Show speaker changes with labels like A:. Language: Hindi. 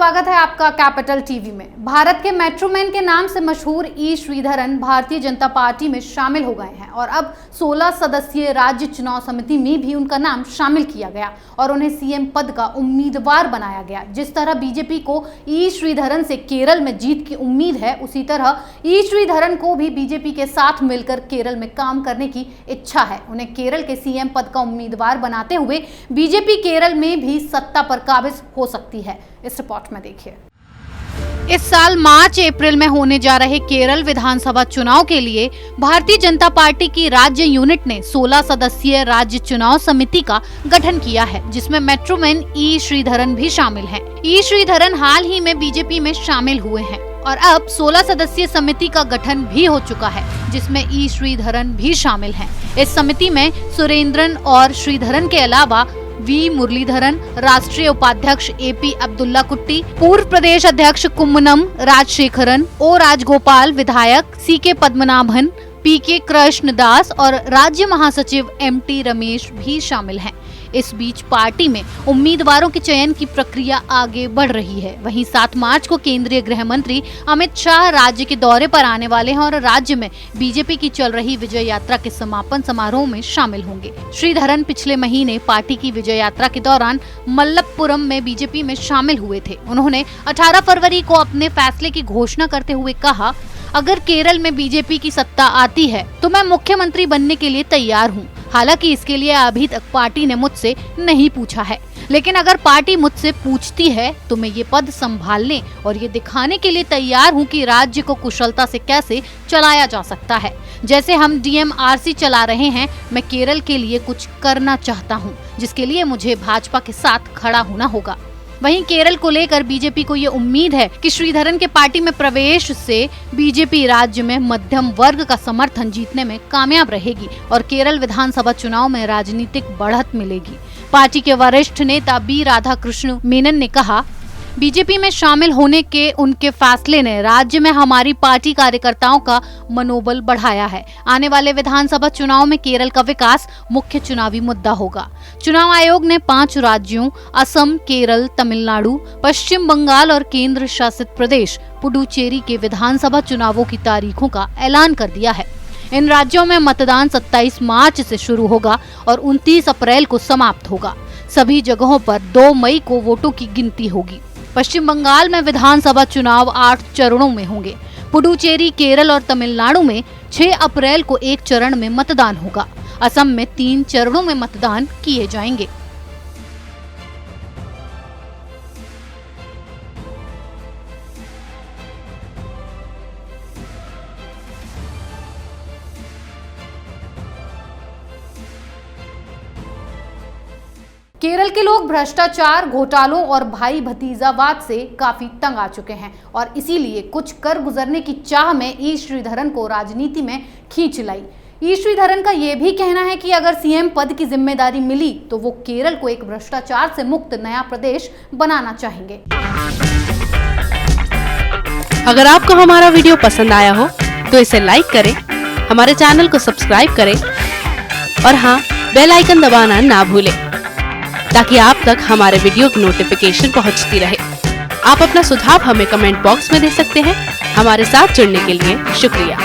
A: स्वागत है आपका कैपिटल टीवी में। भारत के मेट्रोमैन के नाम से मशहूर ई श्रीधरन भारतीय जनता पार्टी में शामिल हो गए हैं और अब 16 सदस्यीय राज्य चुनाव समिति में भी उनका नाम शामिल किया गया और उन्हें सीएम पद का उम्मीदवार बनाया गया। जिस तरह बीजेपी को ई श्रीधरन से केरल में जीत की उम्मीद है, उसी तरह ई श्रीधरन को भी बीजेपी के साथ मिलकर केरल में काम करने की इच्छा है। उन्हें केरल के सीएम पद का उम्मीदवार बनाते हुए बीजेपी केरल में भी सत्ता पर काबिज हो सकती है। इस रिपोर्ट में देखिए। इस साल मार्च अप्रैल में होने जा रहे केरल विधानसभा चुनाव के लिए भारतीय जनता पार्टी की राज्य यूनिट ने 16 सदस्यीय राज्य चुनाव समिति का गठन किया है, जिसमें मेट्रोमैन ई श्रीधरन भी शामिल हैं। ई श्रीधरन हाल ही में बीजेपी में शामिल हुए हैं और अब 16 सदस्यीय समिति का गठन भी हो चुका है, जिसमें ई श्रीधरन भी शामिल हैं। इस समिति में सुरेंद्रन और श्रीधरन के अलावा वी मुरलीधरन, राष्ट्रीय उपाध्यक्ष एपी अब्दुल्ला कुट्टी, पूर्व प्रदेश अध्यक्ष कुम्मनम राजशेखरन, ओ राजगोपाल, विधायक सीके पद्मनाभन, पीके कृष्णदास और राज्य महासचिव एमटी रमेश भी शामिल हैं। इस बीच पार्टी में उम्मीदवारों के चयन की प्रक्रिया आगे बढ़ रही है। वहीं 7 मार्च को केंद्रीय गृह मंत्री अमित शाह राज्य के दौरे पर आने वाले हैं और राज्य में बीजेपी की चल रही विजय यात्रा के समापन समारोह में शामिल होंगे। श्रीधरन पिछले महीने पार्टी की विजय यात्रा के दौरान मल्लपुरम में बीजेपी में शामिल हुए थे। उन्होंने 18 फरवरी को अपने फैसले की घोषणा करते हुए कहा, अगर केरल में बीजेपी की सत्ता आती है तो मैं मुख्यमंत्री बनने के लिए तैयार हूँ। हालांकि इसके लिए अभी तक पार्टी ने मुझसे नहीं पूछा है, लेकिन अगर पार्टी मुझसे पूछती है तो मैं ये पद संभालने और ये दिखाने के लिए तैयार हूँ कि राज्य को कुशलता से कैसे चलाया जा सकता है। जैसे हम डीएमआरसी चला रहे हैं, मैं केरल के लिए कुछ करना चाहता हूँ, जिसके लिए मुझे भाजपा के साथ खड़ा होना होगा। वहीं केरल को लेकर बीजेपी को ये उम्मीद है कि श्रीधरन के पार्टी में प्रवेश से बीजेपी राज्य में मध्यम वर्ग का समर्थन जीतने में कामयाब रहेगी और केरल विधानसभा चुनाव में राजनीतिक बढ़त मिलेगी। पार्टी के वरिष्ठ नेता बी राधाकृष्ण मेनन ने कहा, बीजेपी में शामिल होने के उनके फैसले ने राज्य में हमारी पार्टी कार्यकर्ताओं का मनोबल बढ़ाया है। आने वाले विधानसभा चुनाव में केरल का विकास मुख्य चुनावी मुद्दा होगा। चुनाव आयोग ने 5 राज्यों असम, केरल, तमिलनाडु, पश्चिम बंगाल और केंद्र शासित प्रदेश पुडुचेरी के विधानसभा चुनावों की तारीखों का ऐलान कर दिया है। इन राज्यों में मतदान 27 मार्च से शुरू होगा और 29 अप्रैल को समाप्त होगा। सभी जगहों पर 2 मई को वोटों की गिनती होगी। पश्चिम बंगाल में विधानसभा चुनाव 8 चरणों में होंगे। पुडुचेरी, केरल और तमिलनाडु में 6 अप्रैल को एक चरण में मतदान होगा। असम में 3 चरणों में मतदान किए जाएंगे। केरल के लोग भ्रष्टाचार, घोटालों और भाई भतीजावाद से काफी तंग आ चुके हैं और इसीलिए कुछ कर गुजरने की चाह में ई श्रीधरन को राजनीति में खींच लाई। ई श्रीधरन का यह भी कहना है कि अगर सीएम पद की जिम्मेदारी मिली तो वो केरल को एक भ्रष्टाचार से मुक्त नया प्रदेश बनाना चाहेंगे।
B: अगर आपको हमारा वीडियो पसंद आया हो तो इसे लाइक करें, हमारे चैनल को सब्सक्राइब करें और हाँ, बेल आइकन दबाना ना भूलें ताकि आप तक हमारे वीडियो की नोटिफिकेशन पहुंचती रहे। आप अपना सुझाव हमें कमेंट बॉक्स में दे सकते हैं। हमारे साथ जुड़ने के लिए शुक्रिया।